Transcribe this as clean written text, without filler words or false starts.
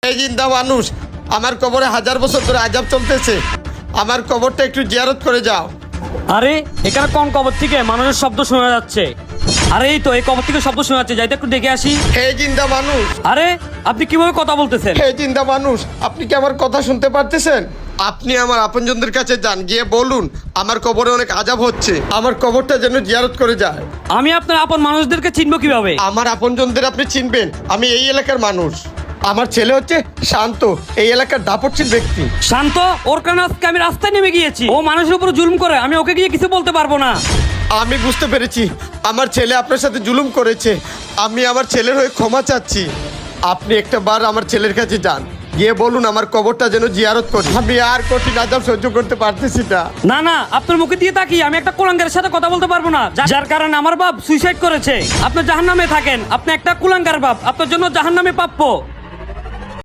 এই জিন্দা মানুষ, আমার কবরে 1000 বছর ধরে আযাব চলতেছে, আমার কবরটা একটু জিয়ারত করে যাও। আরে এখানে কোন কবর থেকে মানুষের শব্দ শোনা যাচ্ছে? আরে এই তো এই কবর থেকে শব্দ শোনা যাচ্ছে, যাইতে একটু দেখে আসি। হে জিন্দা মানুষ, আরে আপনি কিভাবে কথা বলতেছেন? হে জিন্দা মানুষ, আপনি কি আমার কথা শুনতে পারতেছেন? আপনি আমার আপনজনদের কাছে যান, গিয়ে বলুন আমার কবরে অনেক আযাব হচ্ছে, আমার কবরটা যেন জিয়ারত করে যায়। আমি আপনার আপন মানুষদেরকে চিনবো কিভাবে? আমার আপনজনদের আপনি চিনবেন, আমি এই এলাকার মানুষ। আমার ছেলে হচ্ছে শান্ত, এই এলাকার দাপটশীল ব্যক্তি। শান্ত? ওর কারণে আজকে আমি রাস্তায় নেমে গিয়েছি। ও মানুষের উপর জুলুম করে, আমি ওকে গিয়ে কিছু বলতে পারবো না। আমি বুঝতে পেরেছি আমার ছেলে আপনার সাথে জুলুম করেছে, আমি আমার ছেলের হয়ে ক্ষমা চাচ্ছি। আপনি একটা বার আমার ছেলের কাছে যান, গিয়ে বলুন আমার কবরটা যেন জিয়ারত করি, আমি আর কঠিন আযাব সহ্য করতে পারতেছি না। না না, আপনার মুখে দিয়ে তাকি আমি একটা কুলাঙ্গারের সাথে কথা বলতে পারবো না, যার কারণে আমার বাপ সুইসাইড করেছে। আপনি জাহান্নামে থাকেন, আপনি একটা কুলাঙ্গার বাপ, আপনার জন্য জাহান্নামে প্রাপ্য।